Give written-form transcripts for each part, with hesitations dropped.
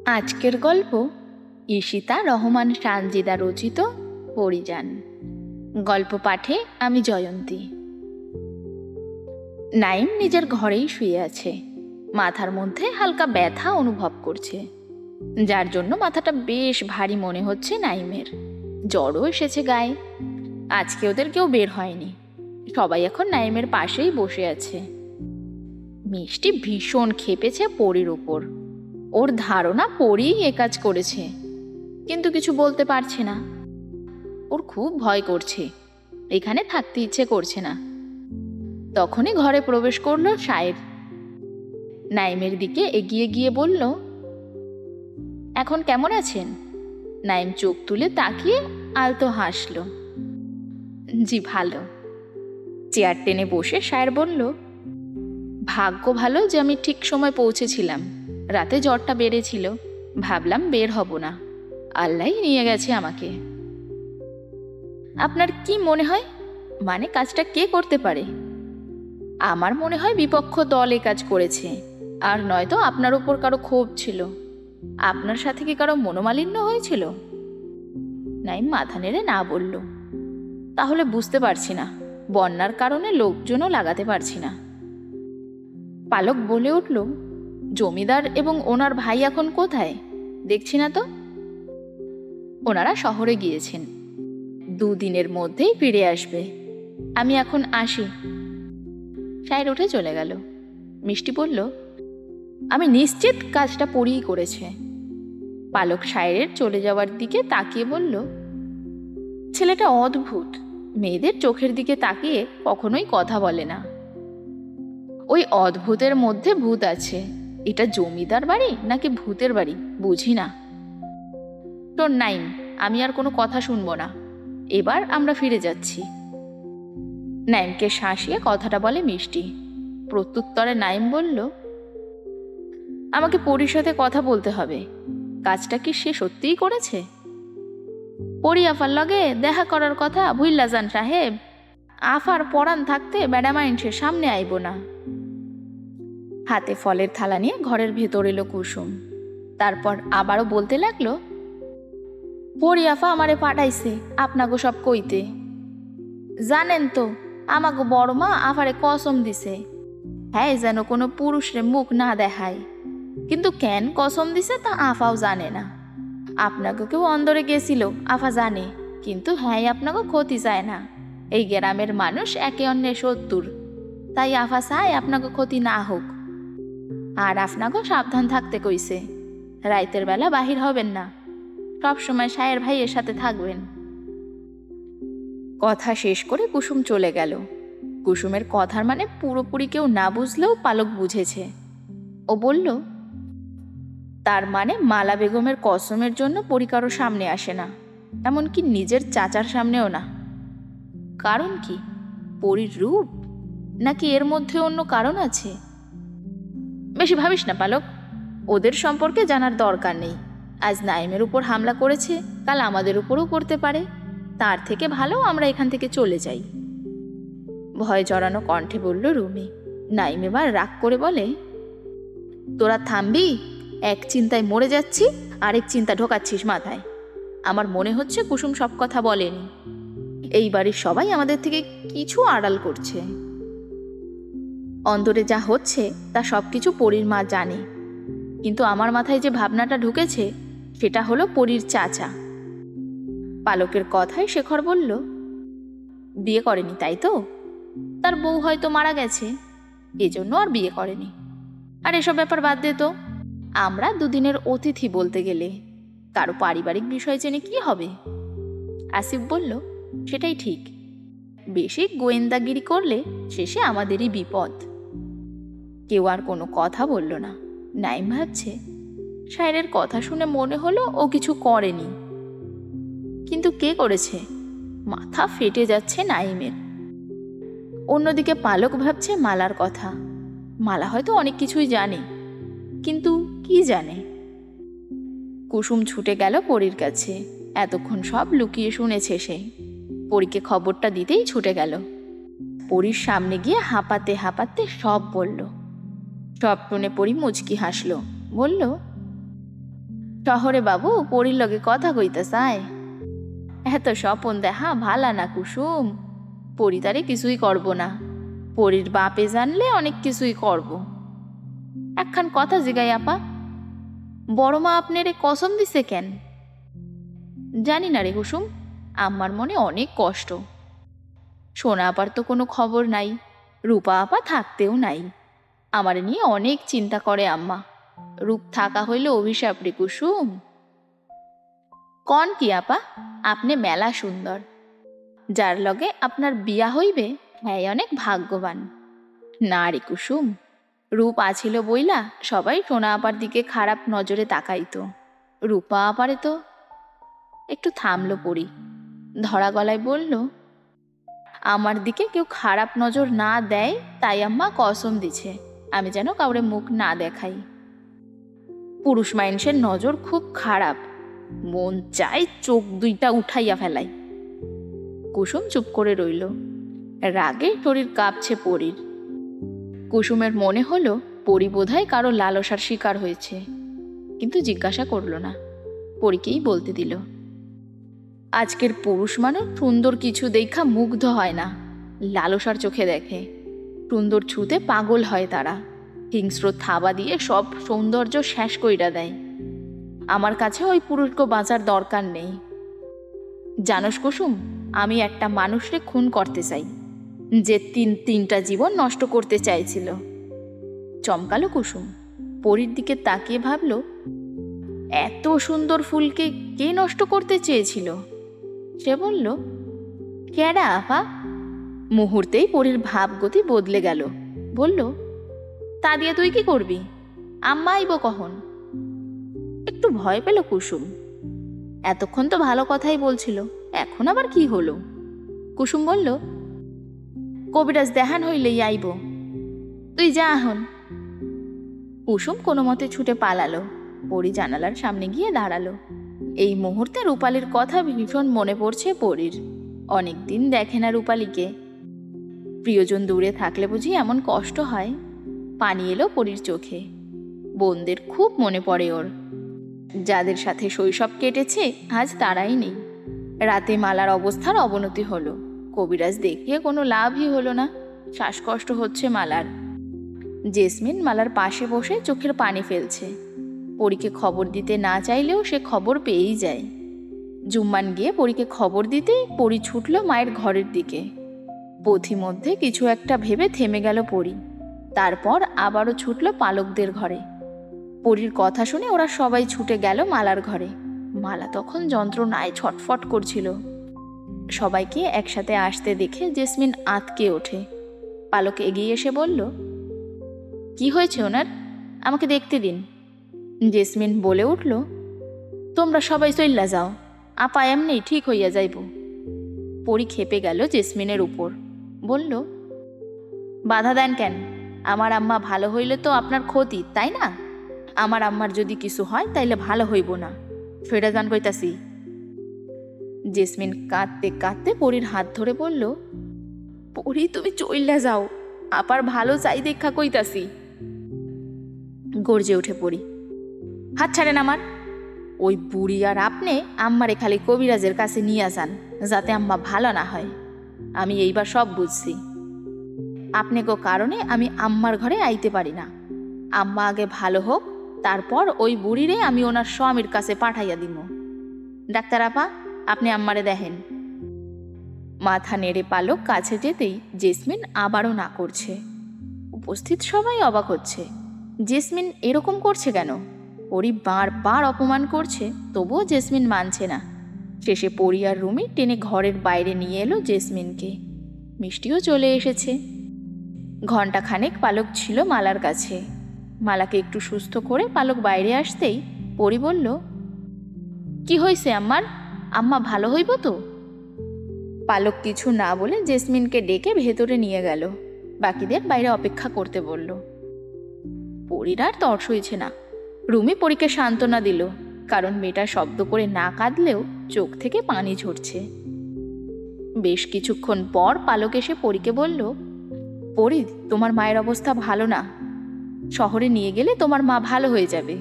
আজকের গল্প ঈশিতা রহমান সানজিদা রচিত পরিযান। গল্প পাঠে আমি জয়ন্তী। নাইম নিজের ঘরেই শুয়ে আছে। মাথার মধ্যে হালকা ব্যথা অনুভব করছে, যার জন্য মাথাটা বেশ ভারী মনে হচ্ছে নাইমের। জ্বরও এসেছে গায়ে। আজকে ওদের কেউ বের হয়নি, সবাই এখন নাইমের পাশেই বসে আছে। মিষ্টি ভীষণ খেপেছে পরীর উপর। ওর ধারণা পরীই এ কাজ করেছে, কিন্তু কিছু বলতে পারছে না। ওর খুব ভয় করছে, এখানে থাকতে ইচ্ছে করছে না। তখনই ঘরে প্রবেশ করলো সায়ের। নাইমের দিকে এগিয়ে গিয়ে বলল, এখন কেমন আছেন? নাইম চোখ তুলে তাকিয়ে আলতো হাসল। জি ভালো। চেয়ার টেনে বসে সায়ের বলল, ভাগ্য ভালো যে আমি ঠিক সময় পৌঁছেছিলাম। রাতে জ্বরটা বেড়েছিল, ভাবলাম বের হব না, আল্লাহই নিয়ে গেছে আমাকে। আপনার কি মনে হয়, মানে কাজটা কে করতে পারে? আমার মনে হয় বিপক্ষ দল এ কাজ করেছে, আর নয়তো আপনার উপর কারো ক্ষোভ ছিল। আপনার সাথে কি কারো মনোমালিন্য হয়েছিল? নাইম মাথা নেড়ে না বলল। তাহলে বুঝতে পারছি না, বন্যার কারণে লোকজনও লাগাতে পারছি না। পালক বলে উঠল, জমিদার এবং ওনার ভাই এখন কোথায়? দেখছি না তো। ওনারা শহরে গিয়েছেন, 2 দিনের মধ্যেই ফিরে আসবে। আমি এখন আসি। সায়ের উঠে চলে গেল। মিষ্টি বলল, আমি নিশ্চিত কাজটা পরীই করেছে। পালক সায়ের চলে যাওয়ার দিকে তাকিয়ে বলল, ছেলেটা অদ্ভুত, মেয়েদের চোখের দিকে তাকিয়ে কখনোই কথা বলে না। ওই অদ্ভুতের মধ্যে ভূত আছে। এটা জমিদার বাড়ি নাকি ভূতের বাড়ি বুঝি না। তোর নাইম, আমি আর কোনো কথা শুনবো না, এবার আমরা ফিরে যাচ্ছি। নাইমকে শাসিয়ে কথাটা বলে মিষ্টি। প্রত্যুত্তরে নাইম বলল, আমাকে পরীর সাথে কথা বলতে হবে। কাজটা কি সে সত্যিই করেছে? পরী আফার লগে দেখা করার কথা ভুইল্লা যান সাহেব। আফার পরাণ থাকতে বেড়ামাইনসের সামনে আইব না। হাতে ফলের থালা নিয়ে ঘরের ভেতর এলো কুসুম। তারপর আবারও বলতে লাগলো, পরী আফা আমারে পাঠাইছে আপনাগো সব কইতে। জানেন তো, আমাগো বড় মা আফারে কসম দিছে, হ্যাঁ যেন কোনো পুরুষরে মুখ না দেখায়। কিন্তু কেন কসম দিছে তা আফাও জানে না। আপনাকে কেউ অন্দরে গেছিল আফা জানে, কিন্তু হ্যাঁ আপনাকে ক্ষতি চায় না। এই গ্রামের মানুষ একে অন্যের শত্রুর, তাই আফা চায় আপনাকে ক্ষতি না হোক। আর আপনাকে সাবধান থাকতে কইছে। রাইতের বেলা বাহির হবেন না, সবসময় সায়ের ভাইয়ের সাথে থাকবেন। কথা শেষ করে কুসুম চলে গেল। কুসুমের কথার মানে পুরোপুরি কেউ না বুঝলেও পালক বুঝেছে। ও বলল, তার মানে মালা বেগমের কসমের জন্য পরী কারো সামনে আসে না, এমনকি নিজের চাচার সামনেও না। কারণ কি? পরীর রূপ, নাকি এর মধ্যে অন্য কারণ আছে? বেশি ভাবিস না পালক, ওদের সম্পর্কে জানার দরকার নেই। আজ নাইমের উপর হামলা করেছে, কাল আমাদের উপরও করতে পারে। তার থেকে ভালো আমরা এখান থেকে চলে যাই। ভয় জড়ানো কণ্ঠে বলল রুমি। নাইম এবার রাগ করে বলে, তোরা থামবি? এক চিন্তায় মরে যাচ্ছি, আরেক চিন্তা ঢোকাচ্ছিস মাথায়। আমার মনে হচ্ছে কুসুম সব কথা বলেনি। এই বাড়ির সবাই আমাদের থেকে কিছু আড়াল করছে। অন্তরে যা হচ্ছে তা সব কিছু পরীর মা জানে, কিন্তু আমার মাথায় যে ভাবনাটা ঢুকেছে সেটা হলো পরীর চাচা। পালকের কথায় শেখর বলল, বিয়ে করেনি তাই তো? তার বউ হয়তো মারা গেছে, এজন্য আর বিয়ে করেনি। আর এসব ব্যাপার বাদ দে তো, আমরা 2 দিনের অতিথি বলতে গেলে, কারো পারিবারিক বিষয় জেনে কি হবে? আসিফ বলল, সেটাই ঠিক। বেশি গোয়েন্দাগিরি করলে শেষে আমাদেরই বিপদ। কেউ আর কোনো কথা বলল না। নাইম ভাবছে, সায়েরের কথা শুনে মনে হলো ও কিছু করেনি, কিন্তু কে করেছে? মাথা ফেটে যাচ্ছে নাইমের। অন্যদিকে পালক ভাবছে মালার কথা। মালা হয়তো অনেক কিছুই জানে, কিন্তু কি জানে? কুসুম ছুটে গেল পরীর কাছে। এতক্ষণ সব লুকিয়ে শুনেছে সে। পরীকে খবরটা দিতেই ছুটে গেল। পরীর সামনে গিয়ে হাঁপাতে হাঁপাতে সব বলল। সব শুনে পরী মুচকি হাসল, বলল, শহরে বাবু পরীর লগে কথা কইতে চায়। এত স্বপন দেখা ভালা না কুসুম, পরি তারে কিছুই করব না, পরীর বাপে জানলে অনেক কিছুই করব। একখান কথা জিগাই আপা, বড় মা আপনারে কসম দিছে কেন? জানি না রে কুসুম, আম্মার মনে অনেক কষ্ট। সোনা আপার তো কোনো খবর নাই, রূপা আপা থাকতেও নাই। আমার নিয়ে অনেক চিন্তা করে আম্মা। রূপ থাকা হইলে অভিশাপ রে কুসুম। কন কি আপা, আপনি মেলা সুন্দর, যার লগে আপনার বিয়া হইবে হ্যাঁ অনেক ভাগ্যবান। না রে কুসুম, রূপ আছিল বইলা সবাই সোনা আপার দিকে খারাপ নজরে তাকাইতো, রূপা আপারে তো। একটু থামলো পরি, ধরা গলায় বলল, আমার দিকে কেউ খারাপ নজর না দেয় তাই আম্মা কসম দিছে আমি যেন কাউরে মুখ না দেখাই। পুরুষ মানুষের নজর খুব খারাপ, মন চাই চোখ দুইটা উঠাইয়া ফেলাই। কুসুম চুপ করে রইল, রাগে শরীর কাঁপছে পরীর। কুসুমের মনে হলো পরি বোধহয় কারো লালসার শিকার হয়েছে, কিন্তু জিজ্ঞাসা করল না, পরীকেই বলতে দিল, আজকের পুরুষ মানুষ সুন্দর কিছু দেখা মুগ্ধ হয় না, লালসার চোখে দেখে। সুন্দর ছুতে পাগল হয় তারা, হিংস্র থাবা দিয়ে সব সৌন্দর্য শেষ কইরা দেয়। আমার কাছে ওই পুরুষকে বাঁচার দরকার নেই। জানোস কুসুম, আমি একটা মানুষকে খুন করতে চাই, যে তিনটা জীবন নষ্ট করতে চাইছিল। চমকালো কুসুম, পরীর দিকে তাকিয়ে ভাবল, এত সুন্দর ফুলকে কে নষ্ট করতে চেয়েছিল? সে বলল, কেডা আপা? মুহূর্তেই পরীর ভাবগতি বদলে গেল, বলল, তা দিয়ে তুই কি করবি? আম্মা আইব কখন? একটু ভয় পেল কুসুম, এতক্ষণ তো ভালো কথাই বলছিল, এখন আবার কি হলো? কুসুম বলল, কবিরাজ দেহান হইলেই আইব, তুই যা এখন। কুসুম কোনো মতে ছুটে পালালো, পরি জানালার সামনে গিয়ে দাঁড়ালো। এই মুহূর্তে রূপালীর কথা ভীষণ মনে পড়ছে পরীর। অনেকদিন দেখে না রূপালীকে। প্রিয়জন দূরে থাকলে বুঝি এমন কষ্ট হয়? পানি এলো পরীর চোখে। বোনদের খুব মনে পড়ে ওর, যাদের সাথে শৈশব কেটেছে আজ তারাই নেই। রাতে মালার অবস্থার অবনতি হলো, কবিরাজ দেখিয়ে কোনো লাভই হলো না, শ্বাসকষ্ট হচ্ছে মালার। জেসমিন মালার পাশে বসে চোখের পানি ফেলছে। পরীকে খবর দিতে না চাইলেও সে খবর পেয়েই যায়। জুম্মান গিয়ে পরীকে খবর দিতেই পরী ছুটল মায়ের ঘরের দিকে। পথিমধ্যে কিছু একটা ভেবে থেমে গেল পরী, তারপর আবারও ছুটল পালকদের ঘরে। পরীর কথা শুনে ওরা সবাই ছুটে গেল মালার ঘরে। মালা তখন যন্ত্রণায় ছটফট করছিল। সবাইকে একসাথে আসতে দেখে জেসমিন আঁতকে ওঠে। পালক এগিয়ে এসে বলল, কি হয়েছে ওনার? আমাকে দেখতে দিন। জেসমিন বলে উঠল, তোমরা সবাই চইল্লা যাও, আপা এমনি ঠিক হইয়া যাইব। পরী খেপে গেল জেসমিনের উপর, বলল, বাধা দেন কেন? আমার আম্মা ভালো হইলে তো আপনার ক্ষতি, তাই না? আমার আম্মার যদি কিছু হয় তাইলে ভালো হইব না, ফেরা যান কইতাছি। জেসমিন কাঁদতে কাঁদতে পরীর হাত ধরে বলল, পরী তুমি চইল্লা যাও, আপার ভালো চাই দেখা কইতাছি। গর্জে উঠে পড়ি, হাত ছাড়েন আমার। ওই বুড়ি আর আপনি আম্মারে খালি কবিরাজের কাছে নিয়ে যান, যাতে আম্মা ভালো না হয়। আমি এইবার সব বুঝছি। আপনাকে কারণে আমি আম্মার ঘরে আইতে পারি না। আম্মা আগে ভালো হোক, তারপর ওই বুড়িরে আমি ওনার স্বামীর কাছে পাঠাইয়া দিব। ডাক্তার আপা, আপনি আম্মারে দেখেন। মাথা নেড়ে পালক কাছে যেতেই জেসমিন আবারও না করছে। উপস্থিত সবাই অবাক হচ্ছে, জেসমিন এরকম করছে কেন? পরী বারবার অপমান করছে, তবুও জেসমিন মানছে না। শেষে পরী আর রুমি টেনে ঘরের বাইরে নিয়ে এলো জেসমিনকে। মিষ্টিও চলে এসেছে। ঘণ্টাখানেক পালক ছিল মালার কাছে। মালাকে একটু সুস্থ করে পালক বাইরে আসতেই পরী বলল, কি হয়েছে আম্মার? আম্মা ভালো হইব তো? পালক কিছু না বলে জেসমিনকে ডেকে ভেতরে নিয়ে গেল, বাকিদের বাইরে অপেক্ষা করতে বলল। পরীর আর তর্স হয়েছে না। রুমি পরীকে সান্ত্বনা দিল, কারণ মেয়েটা শব্দ করে না কাঁদলেও চোখ থেকে পানি ঝরছে। বেশ কিছুক্ষণ পর পালক এসে পরীকে বলল, পরী, তোমার মায়ের অবস্থা ভালো না, শহরে নিয়ে গেলে তোমার মা ভালো হয়ে যাবে।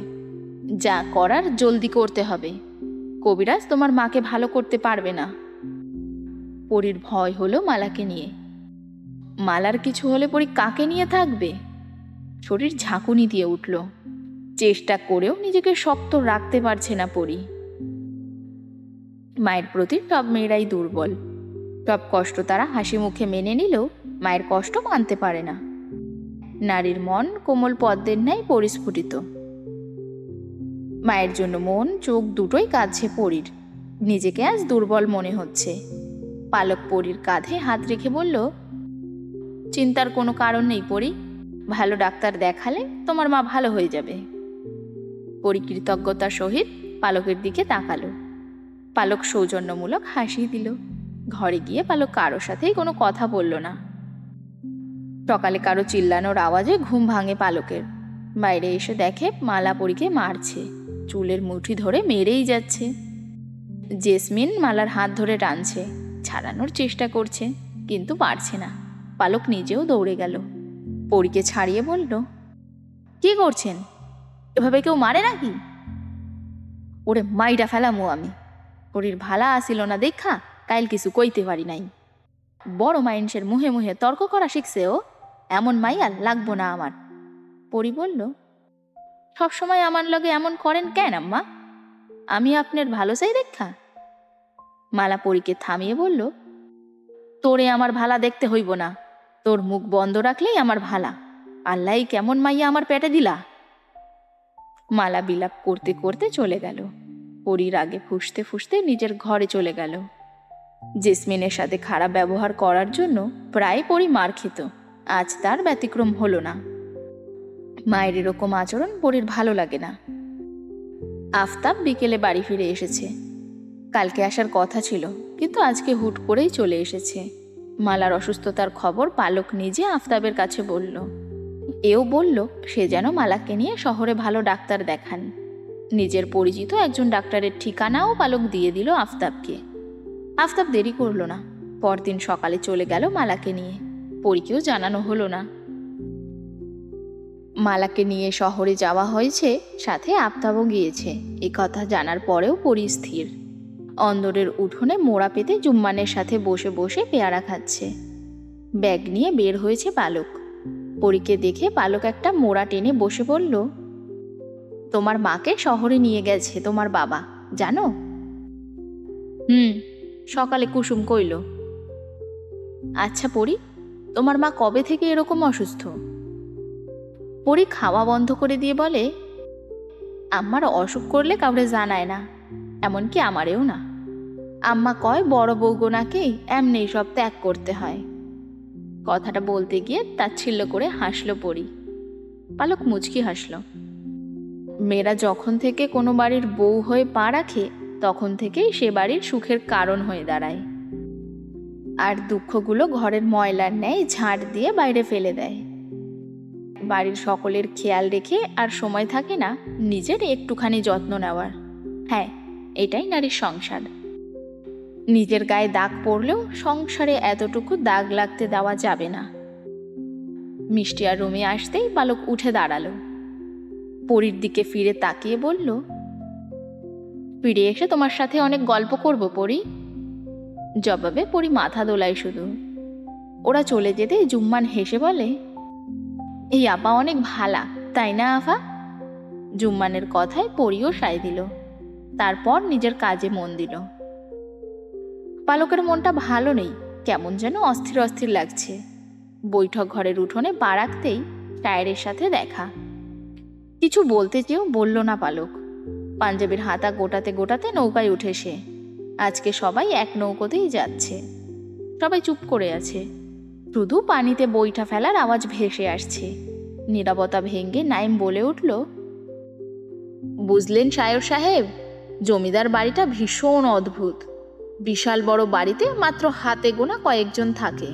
যা করার জলদি করতে হবে, কবিরাজ তোমার মাকে ভালো করতে পারবে না। পরীর ভয় হলো মালাকে নিয়ে। মালার কিছু হলে পরী কাকে নিয়ে থাকবে? শরীর ঝাঁকুনি দিয়ে উঠল। চেষ্টা করেও নিজেকে শক্ত রাখতে পারছে না পরী। মায়ের প্রতি সব মেয়েরাই দুর্বল। সব কষ্ট তারা হাসি মুখে মেনে নিলেও মায়ের কষ্ট মানতে পারে না। নারীর মন কোমল পদ্মের ন্যায় পরিস্ফুটিত। মায়ের জন্য মন চোখ দুটোই কাঁদছে পরীর। নিজেকে আজ দুর্বল মনে হচ্ছে। পালক পরীর কাঁধে হাত রেখে বলল, চিন্তার কোনো কারণ নেই পরী, ভালো ডাক্তার দেখালে তোমার মা ভালো হয়ে যাবে। পরী কৃতজ্ঞতার সহিত পালকের দিকে তাকালো। পালক সৌজন্যমূলক হাসি দিল। ঘরে গিয়ে পালক কারো সাথেই কোনো কথা বলল না। সকালে কারো চিল্লানোর আওয়াজে ঘুম ভাঙে পালকের। বাইরে এসে দেখে মালা পরীকে মারছে, চুলের মুঠি ধরে মেরেই যাচ্ছে। জেসমিন মালার হাত ধরে টানছে, ছাড়ানোর চেষ্টা করছে, কিন্তু পারছে না। পালক নিজেও দৌড়ে গেল, পরীকে ছাড়িয়ে বলল, কি করছেন? এভাবে কেউ মারে নাকি? ওরে মাইটা ফেলামো আমি। পরীর ভালা আসিল না দেখা কাইল কিছু কইতে পারি নাই। বড় মাইনসের মুহে মুহে তর্ক করা শিখছে ও। এমন মাইয়া লাগবো না আমার। পরী বলল, সবসময় আমার লগে এমন করেন কেন আম্মা? আমি আপনার ভালো চাই দেখা? মালা পরীকে থামিয়ে বলল, তোরে আমার ভালা দেখতে হইব না, তোর মুখ বন্ধ রাখলেই আমার ভালা। আল্লাহ কেমন মাইয়া আমার পেটে দিলা। মালা বিলাপ করতে করতে চলে গেল। পরীর আগে ফুসতে ফুসতে নিজের ঘরে চলে গেল। জেসমিনের সাথে খারাপ ব্যবহার করার জন্য প্রায় পরী মার খেত, আজ তার ব্যতিক্রম হলো না। মায়ের এরকম আচরণ পরীর ভালো লাগে না। আফতাব বিকেলে বাড়ি ফিরে এসেছে। কালকে আসার কথা ছিল, কিন্তু আজকে হুট করেই চলে এসেছে। মালার অসুস্থতার খবর পালক নিজে আফতাবের কাছে বলল। এও বলল সে যেন মালাকে নিয়ে শহরে ভালো ডাক্তার দেখান। নিজের পরিচিত একজন ডাক্তারের ঠিকানাও পালক দিয়ে দিল আফতাবকে। আফতাব দেরি করল না, পরদিন সকালে চলে গেল মালাকে নিয়ে। পরীকেও জানানো হলো না। মালাকে নিয়ে শহরে যাওয়া হয়েছে, সাথে আফতাবও গিয়েছে। এ কথা জানার পরেও পরী স্থির। অন্দরের উঠোনে মোড়া পেতে জুম্মানের সাথে বসে বসে পেয়ারা খাচ্ছে। ব্যাগ নিয়ে বের হয়েছে পালক। পরীকে দেখে পালক একটা মোড়া টেনে বসে বলল, তোমার মাকে শহরে নিয়ে গেছে তোমার বাবা, জানো? সকালে কুসুম কইল। আচ্ছা পরী, তোমার মা কবে থেকে এরকম অসুস্থ? পরী খাওয়া বন্ধ করে দিয়ে বলে, আম্মার অসুখ করলে কাউরে জানায় না, এমনকি আমারেও না। আম্মা কয় বড় বউগোনাকেই এমনি সব ত্যাগ করতে হয়। কথাটা বলতে গিয়ে তাচ্ছিল্য করে হাসল পরী। পালক মুচকি হাসল। মেয়েরা যখন থেকে কোনো বাড়ির বউ হয়ে পা রাখে, তখন থেকেই সে বাড়ির সুখের কারণ হয়ে দাঁড়ায়, আর দুঃখগুলো ঘরের ময়লার ন্যায় ঝাড় দিয়ে বাইরে ফেলে দেয়। বাড়ির সকলের খেয়াল রেখে আর সময় থাকে না নিজের একটুখানি যত্ন নেওয়ার। হ্যাঁ, এটাই নারীর সংসার। নিজের গায়ে দাগ পড়লেও সংসারে এতটুকু দাগ লাগতে দেওয়া যাবে না। মিষ্টি আর রুমে আসতেই পালক উঠে দাঁড়ালো। পরীর দিকে ফিরে তাকিয়ে বলল, ফিরে এসে তোমার সাথে অনেক গল্প করব পরী। জবাবে পরী মাথা দোলায় শুধু। ওরা চলে যেতে জুম্মান হেসে বলে, এই আপা অনেক ভালা, তাই না আফা? জুম্মানের কথায় পরীও সায় দিল। তারপর নিজের কাজে মন দিল। পালকের মনটা ভালো নেই, কেমন যেন অস্থির অস্থির লাগছে। বৈঠক ঘরের উঠোনে পা রাখতেই টায়ারের সাথে দেখা। কিছু বলতে চেয়েও বলল না পালক। পাঞ্জাবির হাতা গোটাতে গোটাতে নৌকায় উঠে সে। আজকে সবাই এক নৌকোতেই যাচ্ছে। সবাই চুপ করে আছে, শুধু পানিতে বৈঠা ফেলার আওয়াজ ভেসে আসছে। নীরবতা ভেঙে নাইম বলে উঠল, বুঝলেন শায়র সাহেব, জমিদার বাড়িটা ভীষণ অদ্ভুত। বিশাল বড় বাড়িতে মাত্র হাতে গোনা কয়েকজন থাকে,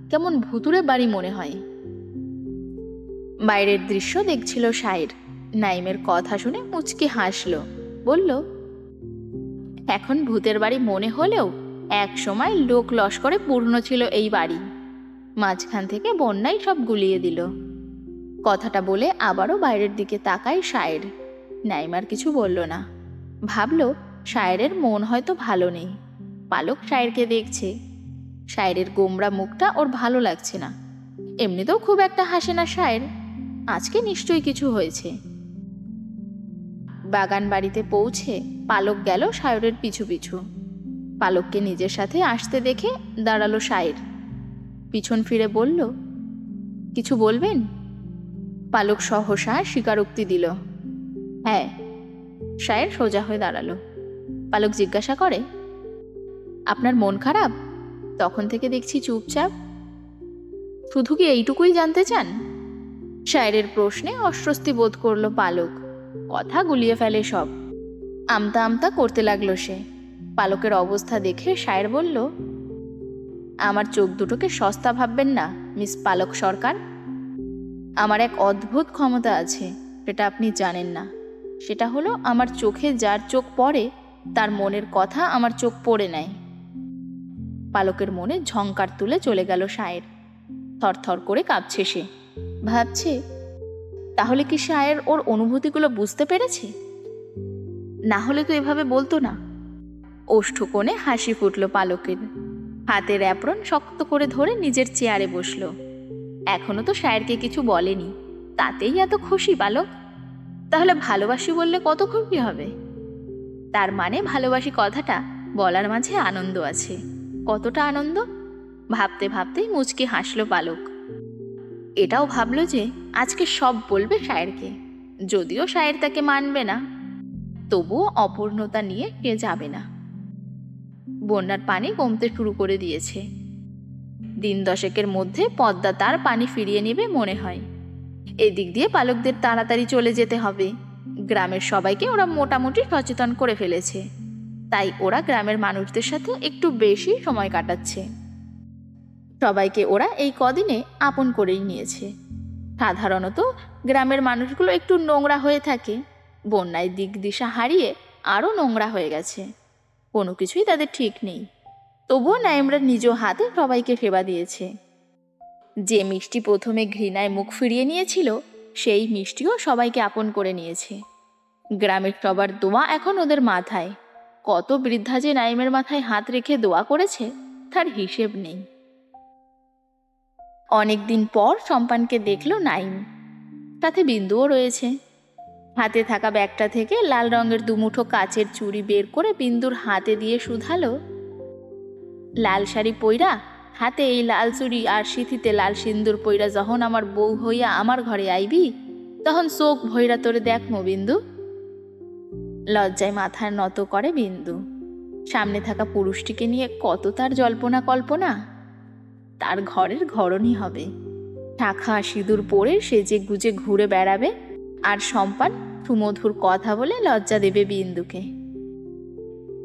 কেমন ভুতুরে বাড়ি মনে হয়। বাইরের দৃশ্য দেখছিল শায়ের। নাইমের কথা শুনে মুচকি হাসল, বলল, এখন ভূতের বাড়ি মনে হলেও এক সময় লোক লস্করে পূর্ণ ছিল এই বাড়ি। মাঝখান থেকে বন্যাই সব গুলিয়ে দিল। কথাটা বলে আবারও বাইরের দিকে তাকায় শায়ের। নাইম আর কিছু বলল না। ভাবলো শায়েরের মন হয়তো ভালো নেই। পালক শায়েরকে দেখছে। শায়েরের গোমরা মুখটা ওর ভালো লাগছে না। এমনিতেও খুব একটা হাসে না শায়ের। আজকে নিশ্চয়ই কিছু হয়েছে। বাগান বাড়িতে পৌঁছে পালক গেল শায়েরের পিছু পিছু। পালককে নিজের সাথে আসতে দেখে দাঁড়ালো শায়ের। পিছন ফিরে বলল, কিছু বলবেন? পালক সহসা স্বীকারোক্তি দিল, হ্যাঁ। শায়ের সোজা হয়ে দাঁড়ালো। পালক জিজ্ঞাসা করে, আপনার মন খারাপ? তখন থেকে দেখছি চুপচাপ। শুধু কি এইটুকুই জানতে চান? শায়েরের প্রশ্নে অস্বস্তি বোধ করলো পালক। কথা গুলিয়ে ফেলে সব। আমতা আমতা করতে লাগলো সে। পালকের অবস্থা দেখে শায়ের বলল, আমার চোখ দুটোকে সস্তা ভাববেন না মিস পালক সরকার। আমার এক অদ্ভুত ক্ষমতা আছে, সেটা আপনি জানেন না। সেটা হলো আমার চোখে যার চোখ পড়ে তার মনের কথা আমার চোখ পড়ে নেয়। পালকের মনে ঝংকার তুলে চলে গেল শায়ের। থরথর করে কাঁপছে সে। ভাবছে, তাহলে কি শায়ের ওর অনুভূতিগুলো বুঝতে পেরেছে? না হলে তো এভাবে বলতো না। ওষ্ঠ কোণে হাসি ফুটল পালকের। হাতের অ্যাপ্রন শক্ত করে ধরে নিজের চেয়ারে বসলো। এখনো তো শায়েরকে কিছু বলেনি, তাতেই এত খুশি পালক? তাহলে ভালোবাসি বললে কত খুশি হবে? তার মানে ভালোবাসি কথাটা বলার মাঝে আনন্দ আছে। কতটা আনন্দ? ভাবতে ভাবতেই মুচকি হাসলো পালক। এটাও ভাবলো যে আজকে সব বলবে শায়েরকে। যদিও শায়ের তাকে মানবে না, তবুও অপূর্ণতা নিয়ে কে যাবে না। বন্যার পানি কমতে শুরু করে দিয়েছে। দিন দশেকের মধ্যে পদ্মা তার পানি ফিরিয়ে নেবে মনে হয়। এদিক দিয়ে পালকদের তাড়াতাড়ি চলে যেতে হবে। গ্রামের সবাইকে ওরা মোটামুটি সচেতন করে ফেলেছে, তাই ওরা গ্রামের মানুষদের সাথে একটু বেশি সময় কাটাচ্ছে। সবাইকে ওরা এই কদিনে আপন করেই নিয়েছে। সাধারণত গ্রামের মানুষগুলো একটু নোংরা হয়ে থাকে। বন্যায় দিক দিশা হারিয়ে আরও নোংরা হয়ে গেছে। কোনো কিছুই তাদের ঠিক নেই। তবুও নাইমরা নিজ হাতে সবাইকে সেবা দিয়েছে। যে মিষ্টি প্রথমে ঘৃণায় মুখ ফিরিয়ে নিয়েছিল, সেই মিষ্টিও সবাইকে আপন করে নিয়েছে। গ্রামের সবার দোয়া এখন ওদের মাথায়। কত বৃদ্ধা যে নাইমের মাথায় হাত রেখে দোয়া করেছে তার হিসেব নেই। অনেকদিন পর সম্পানকে দেখলো নাইম। সাথে বিন্দুও রয়েছে। হাতে থাকা ব্যাগটা থেকে লাল রঙের দুমুঠো কাচের চুড়ি বের করে বিন্দুর হাতে দিয়ে শুধালো, লাল শাড়ি পইরা হাতে এই লাল চুড়ি আর সিথিতে লাল সিন্দুর পইরা যখন আমার বউ হইয়া আমার ঘরে আইবি, তখন চোখ ভইরা তোরে দেখমো বিন্দু। লজ্জায় মাথা নত করে বিন্দু। সামনে থাকা পুরুষটিকে নিয়ে কত তার জল্পনা কল্পনা। তার ঘরের ঘরণী হবে, শাখা সিঁদুর পরে সেজে গুজে ঘুরে বেড়াবে, আর সম্পান সুমধুর কথা বলে লজ্জা দেবে বিন্দুকে।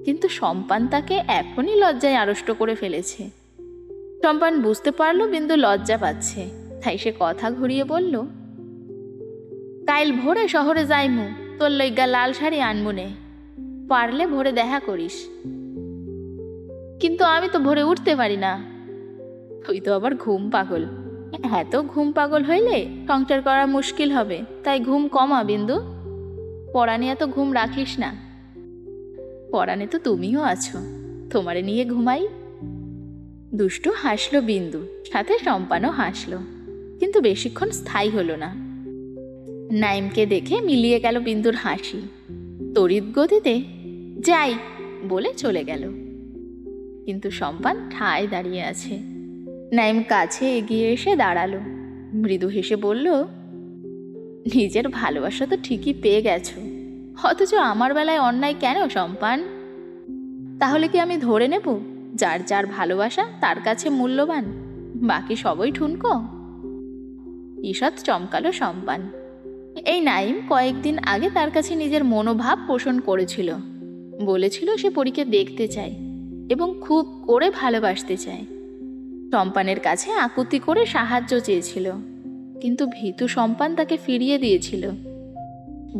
কিন্তু সম্পান তাকে এখনই লজ্জায় আড়ষ্ট করে ফেলেছে। সম্পান বুঝতে পারলো বিন্দু লজ্জা পাচ্ছে, তাই সে কথা ঘুরিয়ে বলল, কাইল ভোরে শহরে যাইমু, তোর লইগা লাল শাড়ি আনমুনে, পারলে ভোরে দেখা করিস। কিন্তু আমি তো ভোরে উঠতে পারি না। তুই তো আবার ঘুম পাগল। এত ঘুম পাগল হইলে সংসার করা মুশকিল হবে, তাই ঘুম কমা বিন্দু। পরাণে এত ঘুম রাখিস না। পরাণে তো তুমিও আছো, তোমারে নিয়ে ঘুমাই। দুষ্টু হাসলো বিন্দু, সাথে সম্পানও হাসলো, কিন্তু বেশিক্ষণ স্থায়ী হলো না। নাইমকে দেখে মিলিয়ে গেল বিন্দুর হাসি। তড়িৎ গতিতে যাই বলে চলে গেল। কিন্তু সম্পান ঠায় দাঁড়িয়ে আছে। নাইম কাছে এগিয়ে এসে দাঁড়ালো। মৃদু হেসে বলল, নিজের ভালোবাসা তো ঠিকই পেয়ে গেছো, অথচ আমার বেলায় অন্যায় কেন সম্পান? তাহলে কি আমি ধরে নেব যার যার ভালোবাসা তার কাছে মূল্যবান, বাকি সবই ঠুনকো? ঈষৎ চমকালো সম্পান। এই নাইম কয়েকদিন আগে তার কাছে নিজের মনোভাব পোষণ করেছিল। বলেছিল সে পরীকে দেখতে চায় এবং খুব করে ভালোবাসতে চায়। সম্পানের কাছে আকুতি করে সাহায্য চেয়েছিল, কিন্তু ভীতু সম্পান তাকে ফিরিয়ে দিয়েছিল।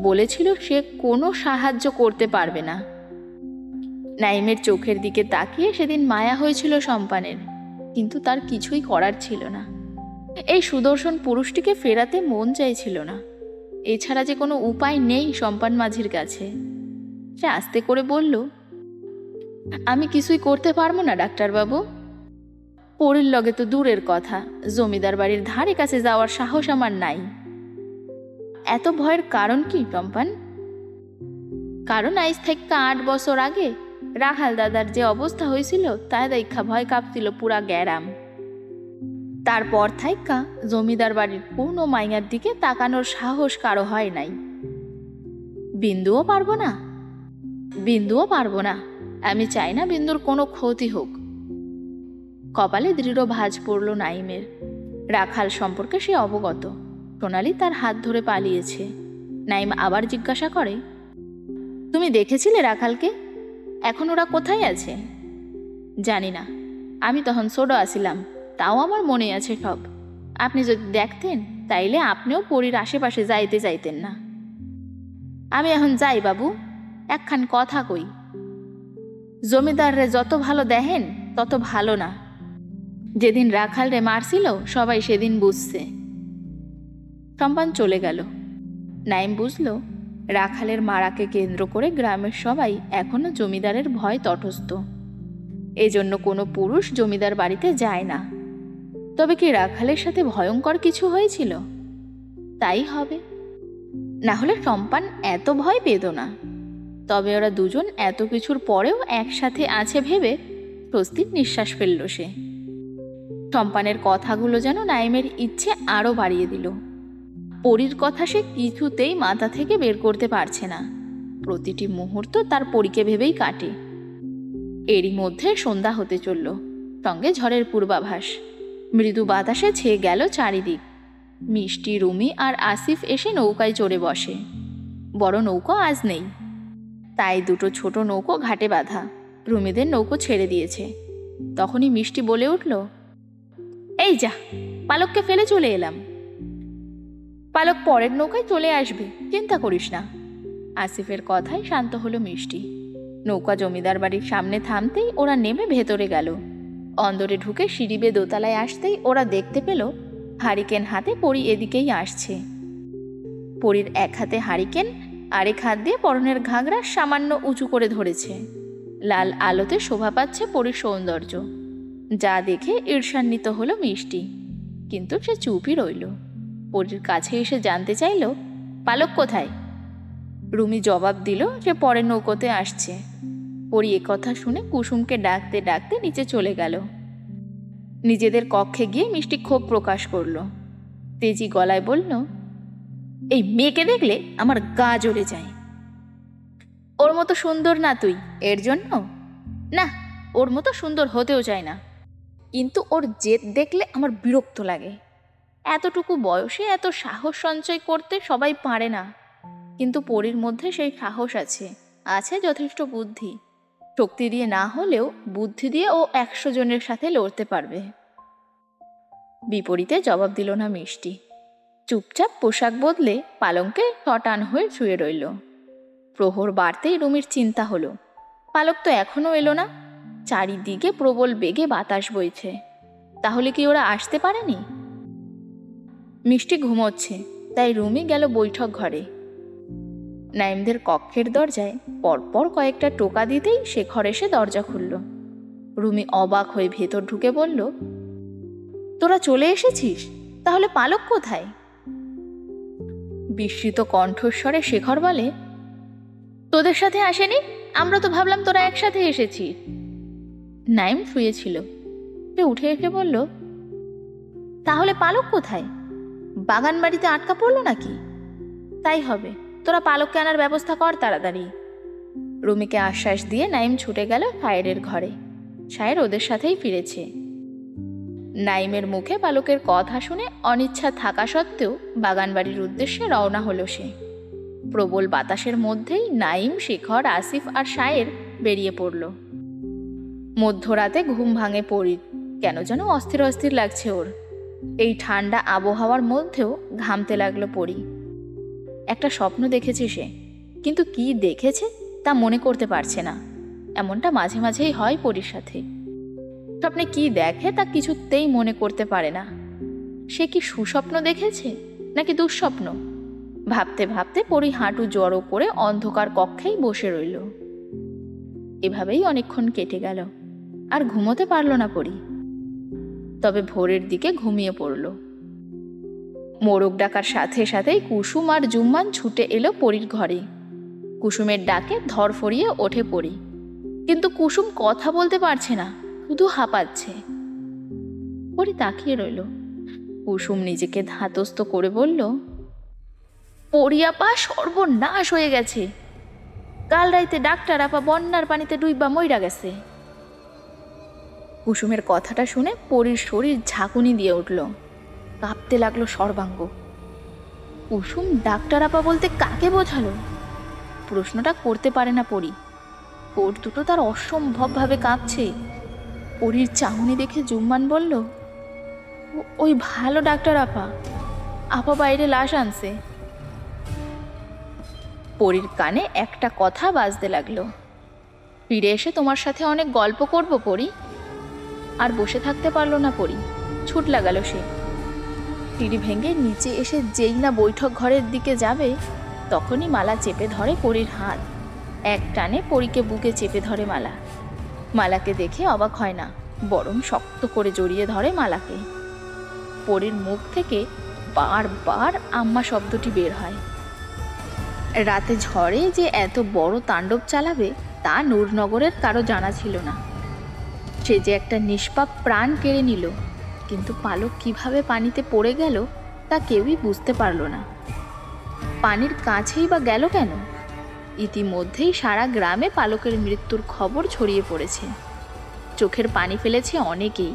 বলেছিল সে কোনো সাহায্য করতে পারবে না। নাইমের চোখের দিকে তাকিয়ে সেদিন মায়া হয়েছিল সম্পানের, কিন্তু তার কিছুই করার ছিল না। এই সুদর্শন পুরুষটিকে ফেরাতে মন চাইছিল না। এছাড়া যে কোনো উপায় নেই সম্পান মাঝির কাছে। সে আস্তে করে বলল, আমি কিছুই করতে পারবো না ডাক্তারবাবু। পরীর লগে তো দূরের কথা, জমিদার বাড়ির ধারে কাছে যাওয়ার সাহস আমার নাই। এত ভয়ের কারণ কি সম্পান? কারণ আজ থেকে 8 বছর আগে রাখাল দাদার যে অবস্থা হয়েছিল তা দেখা ভয় কাঁপছিল পুরা গ্যারাম। তারপর থাইকা জমিদার বাড়ির পূর্ণ মাইয়ার দিকে তাকানোর সাহস কারো হয় নাই। বিন্দুও পারবো না, বিন্দুও পারবো না। আমি চাই না বিন্দুর কোনো ক্ষতি হোক। কপালে দৃঢ় ভাঁজ পড়ল নাইমের। রাখাল সম্পর্কে সে অবগত। সোনালি তার হাত ধরে পালিয়েছে। নাইম আবার জিজ্ঞাসা করে, তুমি দেখেছিলে রাখালকে? এখন ওরা কোথায় আছে? জানি না, আমি তখন ছোট আছিলাম, তাও আমার মনে আছে সব। আপনি যদি দেখতেন তাইলে আপনিও পরীর আশেপাশে যাইতে চাইতেন না। আমি এখন যাই বাবু, একখান কথা কই। জমিদাররে যত ভালো দেখেন তত ভালো না। যেদিন রাখাল রে মারছিল সবাই সেদিন বুঝছে। সম্পান চলে গেল। নাইম বুঝল রাখালের মারাকে কেন্দ্র করে গ্রামের সবাই এখনো জমিদারের ভয় তটস্থ। এজন্য কোনো পুরুষ জমিদার বাড়িতে যায় না। তবে কি রাখালের সাথে ভয়ঙ্কর কিছু হয়েছিল? তাই হবে, না হলে সম্পান এত ভয় পেত না। তবে ওরা দুজন এত কিছুর পরেও একসাথে আছে ভেবে স্বস্তির নিঃশ্বাস ফেলল সে। সম্পানের কথাগুলো যেন নাইমের ইচ্ছে আরও বাড়িয়ে দিল। পরীর কথা সে কিছুতেই মাথা থেকে বের করতে পারছে না। প্রতিটি মুহূর্ত তার পরীকে ভেবেই কাটে। এরই মধ্যে সন্ধ্যা হতে চলল, সঙ্গে ঝড়ের পূর্বাভাস। মৃদু বাতাসে ছেয়ে গেল চারিদিক। মিষ্টি, রুমি আর আসিফ এসে নৌকায় চড়ে বসে। বড় নৌকো আজ নেই, তাই দুটো ছোট নৌকো ঘাটে বাঁধা। রুমিদের নৌকো ছেড়ে দিয়েছে। তখনই মিষ্টি বলে উঠল, এই যা, পালককে ফেলে চলে এলাম। পালক পরের নৌকায় চলে আসবে, চিন্তা করিস না। আসিফের কথায় শান্ত হলো মিষ্টি। নৌকা জমিদার বাড়ির সামনে থামতেই ওরা নেমে ভেতরে গেল। অন্দরে ঢুকে সিঁড়ি বেয়ে দোতলায় আসতেই ওরা দেখতে পেল হারিকেন হাতে পরী এদিকেই আসছে। পরীর এক হাতে হারিকেন, আরেক হাত দিয়ে পরনের ঘাগরা সামান্য উঁচু করে ধরেছে। লাল আলোতে শোভা পাচ্ছে পরীর সৌন্দর্য, যা দেখে ঈর্ষান্বিত হলো মিষ্টি। কিন্তু সে চুপই রইল। পরীর কাছে এসে জানতে চাইল, পালক কোথায়? রুমি জবাব দিল সে পরের নৌকোতে আসছে। পরী কথা শুনে কুসুমকে ডাকতে ডাকতে নিচে চলে গেল। নিজেদের কক্ষে গিয়ে মিষ্টি ক্ষোভ প্রকাশ করল। তেজি গলায় বলল, এই মেয়েকে দেখলে আমার গা জ্বলে যায়। ওর মতো সুন্দর না তুই, এর জন্য না, ওর মতো সুন্দর হতেও চায় না। কিন্তু ওর জেদ দেখলে আমার বিরক্ত লাগে। এতটুকু বয়সে এত সাহস সঞ্চয় করতে সবাই পারে না, কিন্তু পরীর মধ্যে সেই সাহস আছে, আছে যথেষ্ট বুদ্ধি। শক্তি দিয়ে না হলেও বুদ্ধি দিয়ে ও 100 জনের সাথে লড়তে পারবে। বিপরীতে জবাব দিল না মিষ্টি। চুপচাপ পোশাক বদলে পালঙ্কে শটান হয়ে শুয়ে রইল। প্রহর বাড়তেই রুমির চিন্তা হলো, পালক তো এখনো এলো না। চারিদিকে প্রবল বেগে বাতাস বইছে, তাহলে কি ওরা আসতে পারেনি? মিষ্টি ঘুমোচ্ছে, তাই রুমি গেল বৈঠক ঘরে। নাইমদের কক্ষের দরজায় পরপর কয়েকটা টোকা দিতেই শেখর এসে দরজা খুলল। রুমি অবাক হয়ে ভেতর ঢুকে বলল, তোরা চলে এসেছিস? তাহলে পালক কোথায়? বিস্মিত কণ্ঠস্বরে শেখর বলে, তোদের সাথে আসেনি? আমরা তো ভাবলাম তোরা একসাথে এসেছিস। নাইম শুয়েছিল, সে উঠে এসে বলল, তাহলে পালক কোথায়? বাগান বাড়িতে আটকা পড়লো নাকি? তাই হবে, তোরা পালককে আনার ব্যবস্থা কর তাড়াতাড়ি। রুমিকে আশ্বাস দিয়ে নাইম ছুটে গেল সায়েরের ঘরে। সায়ের ওদের সাথেই ফিরেছে। নাইমের মুখে পালকের কথা শুনে অনিচ্ছা থাকা সত্ত্বেও বাগানবাড়ির উদ্দেশ্যে রওনা হলো সে। প্রবল বাতাসের মধ্যেই নাইম, শেখর, আসিফ আর সায়ের বেরিয়ে পড়ল। মধ্যরাতে ঘুম ভাঙে পরীর। কেন যেন অস্থির অস্থির লাগছে ওর। এই ঠান্ডা আবহাওয়ার মধ্যেও ঘামতে লাগলো পরী। একটা স্বপ্ন দেখেছে সে, কিন্তু কি দেখেছে তা মনে করতে পারছে না। এমনটা মাঝে মাঝেই হয় পরীর সাথে। স্বপ্নে কি দেখে তা কিছুতেই মনে করতে পারে না। সে কি সুস্বপ্ন দেখেছে নাকি দুঃস্বপ্ন? ভাবতে ভাবতে পরি হাঁটু জড়ো করে অন্ধকার কক্ষেই বসে রইল। এভাবেই অনেকক্ষণ কেটে গেল, আর ঘুমোতে পারল না পরি। তবে ভোরের দিকে ঘুমিয়ে পড়ল। মোরগ ডাকার সাথে সাথেই কুসুম আর জুম্মান ছুটে এলো পরির ঘরে। কুসুমের ডাকে ধরফরিয়ে ওঠে পরি, কিন্তু কুসুম কথা বলতে পারছে না, শুধু হাঁপাচ্ছে। পরি তাকিয়ে রইল। কুসুম নিজেকে ধাতস্থ করে বলল, পরি আপা, সর্বনাশ হয়ে গেছে। কাল রাইতে ডাক্তার আপা বন্যার পানিতে ডুইবা মইরা গেছে। কুসুমের কথাটা শুনে পরির শরীর ঝাঁকুনি দিয়ে উঠল, কাঁপতে লাগলো সর্বাঙ্গ। কুসুম ডাক্তার আপা বলতে কাকে বোঝালো? প্রশ্নটা করতে পারে না পরি। ঠোঁট দুটো তার অসম্ভবভাবে কাঁপছে। পরির চাহনি দেখে জুম্মান বলল, ওই ভালো ডাক্তার আপা, আপা বাইরে লাশ আনছে। পরির কানে একটা কথা বাজতে লাগলো, ফিরে এসে তোমার সাথে অনেক গল্প করব পরি। আর বসে থাকতে পারলো না পরি, ছুট লাগালো সে। সিঁড়ি ভেঙে নিচে এসে যেই না বৈঠক ঘরের দিকে যাবে, তখনই মালা চেপে ধরে পরির হাত। এক টানে পরিকে বুকে চেপে ধরে মালা। মালাকে দেখে অবাক হয় না, বরং শক্ত করে জড়িয়ে ধরে মালাকে। পরির মুখ থেকে বারবার আম্মা শব্দটি বের হয়। রাতে ঝড়ে যে এত বড় তাণ্ডব চালাবে তা নূরনগরের কারো জানা ছিল না। সে যে একটা নিষ্পাপ প্রাণ কেড়ে নিল, কিন্তু পালক কিভাবে পানিতে পড়ে গেল তা কেউই বুঝতে পারল না। পানির কাছেই বা গেল কেন? ইতিমধ্যেই সারা গ্রামে পালকের মৃত্যুর খবর ছড়িয়ে পড়েছে। চোখের পানি ফেলেছে অনেকেই।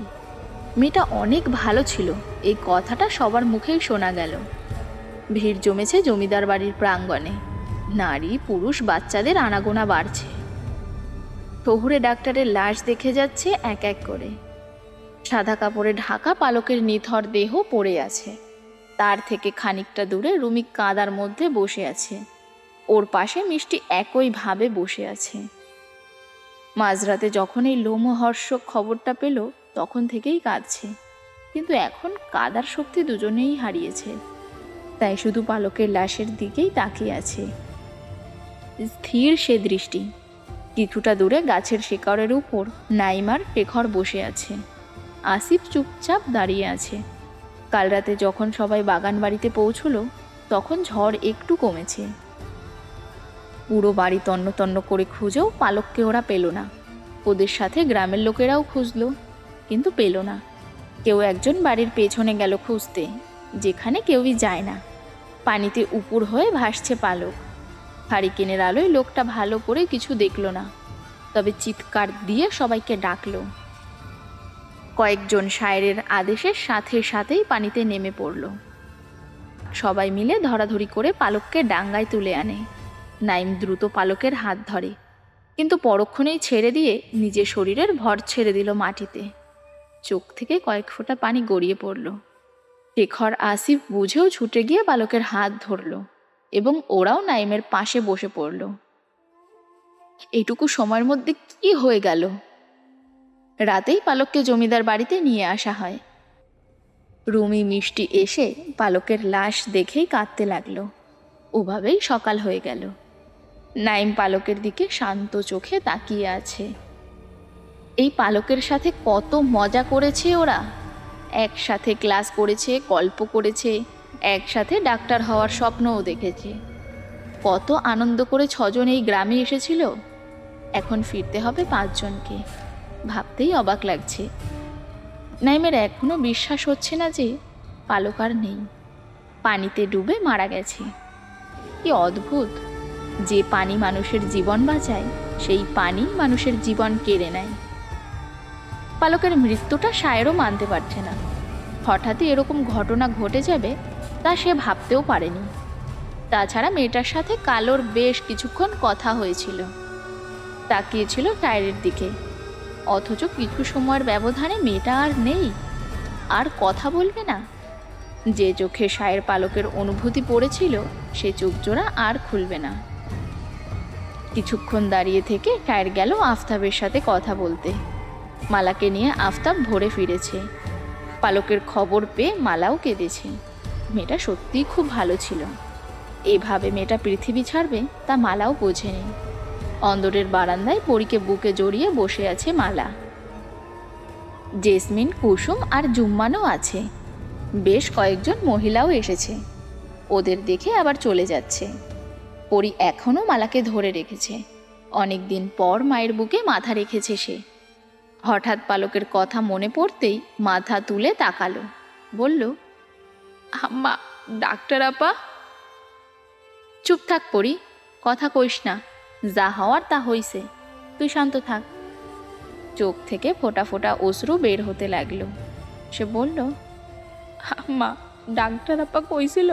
মেয়েটা অনেক ভালো ছিল, এই কথাটা সবার মুখেই শোনা গেল। ভিড় জমেছে জমিদার বাড়ির প্রাঙ্গণে। নারী পুরুষ বাচ্চাদের আনাগোনা বাড়ছে। শহুরে ডাক্তারের লাশ দেখে যাচ্ছে এক এক করে। সাদা কাপড়ে ঢাকা পালকের নিথর দেহ পড়ে আছে। তার থেকে খানিকটা দূরে রুমি কাঁদার মধ্যে বসে আছে। ওর পাশে মিষ্টি একইভাবে বসে আছে। মাঝরাতে যখন এই লোমহর্ষক খবরটা পেল, তখন থেকেই কাঁদছে, কিন্তু এখন কাঁদার শক্তি দুজনেই হারিয়েছে। তাই শুধু পালকের লাশের দিকেই তাকিয়ে আছে। স্থির সে দৃষ্টি। কিছুটা দূরে গাছের শিকড়ের উপর নাইমার শেখর বসে আছে। আসিফ চুপচাপ দাঁড়িয়ে আছে। কাল রাতে যখন সবাই বাগান বাড়িতে পৌঁছলো, তখন ঝড় একটু কমেছে। পুরো বাড়ি তন্ন তন্ন করে খুঁজেও পালককে ওরা পেল না। ওদের সাথে গ্রামের লোকেরাও খুঁজলো, কিন্তু পেল না। কেউ একজন বাড়ির পেছনে গেল খুঁজতে, যেখানে কেউই যায় না। পানিতে উপুর হয়ে ভাসছে পালক। হারিকেনের আলোয় লোকটা ভালো করে কিছু দেখল না, তবে চিৎকার দিয়ে সবাইকে ডাকলো। কয়েকজন শায়েরের আদেশের সাথে সাথেই পানিতে নেমে পড়ল। সবাই মিলে ধরাধরি করে পালককে ডাঙ্গায় তুলে আনে। নাইম দ্রুত পালকের হাত ধরে, কিন্তু পরক্ষণেই ছেড়ে দিয়ে নিজের শরীরের ভর ছেড়ে দিল মাটিতে। চোখ থেকে কয়েক ফোঁটা পানি গড়িয়ে পড়ল। শেখর আসিফ বুঝেও ছুটে গিয়ে পালকের হাত ধরল, এবং ওরাও নাইমের পাশে বসে পড়ল। এটুকু সময়ের মধ্যে কি হয়ে গেল? রাতেই পালককে জমিদার বাড়িতে নিয়ে আসা হয়। রুমি মিষ্টি এসে পালকের লাশ দেখেই কাঁদতে লাগলো। ওভাবেই সকাল হয়ে গেল। নাইম পালকের দিকে শান্ত চোখে তাকিয়ে আছে। এই পালকের সাথে কত মজা করেছে ওরা। একসাথে ক্লাস করেছে, গল্প করেছে, একসাথে ডাক্তার হওয়ার স্বপ্নও দেখেছে। কত আনন্দ করে 6 জন এই গ্রামে এসেছিল। এখন ফিরতে হবে 5 জনকে। ভাবতেই অবাক লাগছে। নাইমের এখনো বিশ্বাস হচ্ছে না যে পালক আর নেই, পানিতে ডুবে মারা গেছে। কি অদ্ভুত! যে পানি মানুষের জীবন বাঁচায়, সেই পানি মানুষের জীবন কেড়ে নেয়। পালকের মৃত্যুটা শায়েরও মানতে পারছে না। হঠাৎই এরকম ঘটনা ঘটে যাবে তা সে ভাবতেও পারেনি। তাছাড়া মেয়েটার সাথে কালোর বেশ কিছুক্ষণ কথা হয়েছিল। তাকিয়েছিল শায়েরের দিকে, অথচ কিছু সময়ের ব্যবধানে মেয়েটা আর নেই। আর কথা বলবে না। যে চোখে শায়ের পালকের অনুভূতি পড়েছিল, সে চোখ জোড়া আর খুলবে না। কিছুক্ষণ দাঁড়িয়ে থেকে শায়ের গেল আফতাবের সাথে কথা বলতে। মালাকে নিয়ে আফতাব ভোরে ফিরেছে। পালকের খবর পেয়ে মালাও কেঁদেছে। মেয়েটা সত্যিই খুব ভালো ছিল। এভাবে মেয়েটা পৃথিবী ছাড়বে তা মালাও বোঝেনি। অন্দরের বারান্দায় পরীকে বুকে জড়িয়ে বসে আছে মালা। জেসমিন, কুসুম আর জুম্মানও আছে। বেশ কয়েকজন মহিলাও এসেছে। ওদের দেখে আবার চলে যাচ্ছে। পরী এখনও মালাকে ধরে রেখেছে। অনেক দিন পর মায়ের বুকে মাথা রেখেছে সে। হঠাৎ পালকের কথা মনে পড়তেই মাথা তুলে তাকালো, বলল, আম্মা, ডাক্তার আপা। চুপ থাক পরী, কথা কইস না। যা হওয়ার তা হইছে, তুই শান্ত থাক। চোখ থেকে ফোঁটা ফোঁটা অশ্রু বের হতে লাগলো। সে বলল, আম্মা, ডাক্তার আপা কইছিল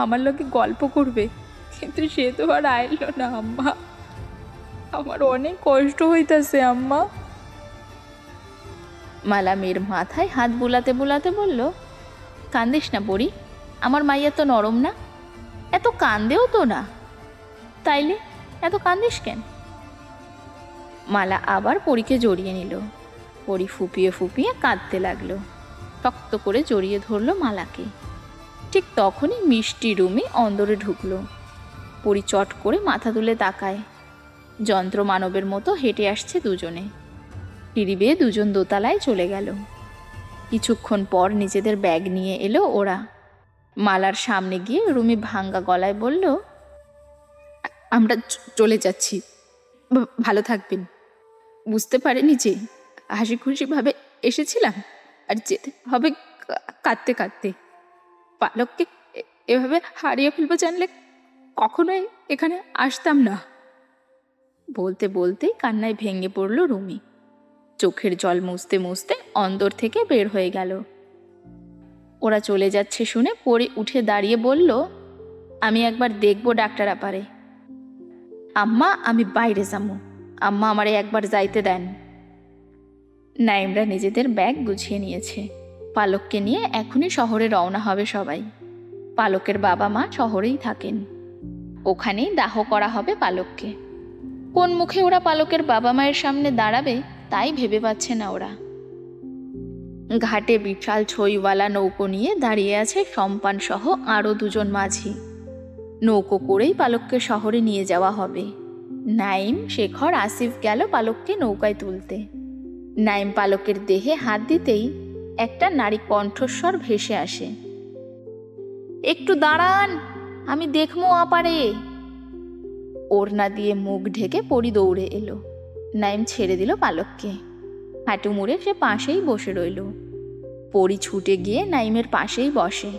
আমার লোকে গল্প করবে, কিন্তু সে তো আর আইলো না আম্মা। আমার অনেক কষ্ট হইতাছে আম্মা। মালা মেয়ের মাথায় হাত বুলাতে বুলাতে বলল, কান্দিস না পরী, আমার মাইয়া তো নরম না, এত কান্দেও তো না, তাইলে এত কান্দিস কেন? মালা আবার পরীকে জড়িয়ে নিল। পরী ফুপিয়ে ফুপিয়ে কাঁদতে লাগলো। শক্ত করে জড়িয়ে ধরল মালাকে। ঠিক তখনই মিষ্টি রুমি অন্দরে ঢুকলো। পরী চট করে মাথা তুলে তাকায়। যন্ত্র মানবের মতো হেঁটে আসছে দুজনে। সিঁড়ি বেয়ে দুজন দোতলায় চলে গেল। কিছুক্ষণ পর নিজেদের ব্যাগ নিয়ে এলো ওরা। মালার সামনে গিয়ে রুমি ভাঙ্গা গলায় বলল, আমরা চলে যাচ্ছি, ভালো থাকবেন। বুঝতে পারিনি যে হাসি খুশিভাবে এসেছিলাম আর যেতে হবে কাঁদতে কাঁদতে। পালককে এভাবে হারিয়ে ফেলবো জানলে কখনোই এখানে আসতাম না। বলতে বলতেই কান্নায় ভেঙে পড়ল রুমি। চোখের জল মুছতে মুছতে অন্দর থেকে বের হয়ে গেল। ওরা চলে যাচ্ছে শুনে পরী উঠে দাঁড়িয়ে বলল, আমি একবার দেখবো ডাক্তার আপারে। আম্মা, আমি বাইরে যাবো, আম্মা আমারে একবার যাইতে দেন। নাইমরা নিজেদের ব্যাগ গুছিয়ে নিয়েছে। পালককে নিয়ে এখনই শহরে রওনা হবে সবাই। পালকের বাবা মা শহরেই থাকেন। ওখানেই দাহ করা হবে পালককে। কোন মুখে ওরা পালকের বাবা মায়ের সামনে দাঁড়াবে তাই ভেবে পাচ্ছে না ওরা। ঘাটে বিশাল ছইওয়ালা নৌকো নিয়ে দাঁড়িয়ে আছে সম্পান সহ আরও দুজন মাঝি। নৌকো করেই পালককে শহরে নিয়ে যাওয়া হবে। নাইম, শেখর, আসিফ গেল পালককে নৌকায় তুলতে। নাইম পালকের দেহে হাত দিতেই একটা নারী কণ্ঠস্বর ভেসে আসে, একটু দাঁড়ান, আমি দেখমো আপারে। ওড়না দিয়ে মুখ ঢেকে পরী দৌড়ে এলো। নাইম ছেড়ে দিল পালককে। হাঁটু মুড়ে সে পাশেই বসে রইল। পরী ছুটে গিয়ে নাইমের পাশেই বসে।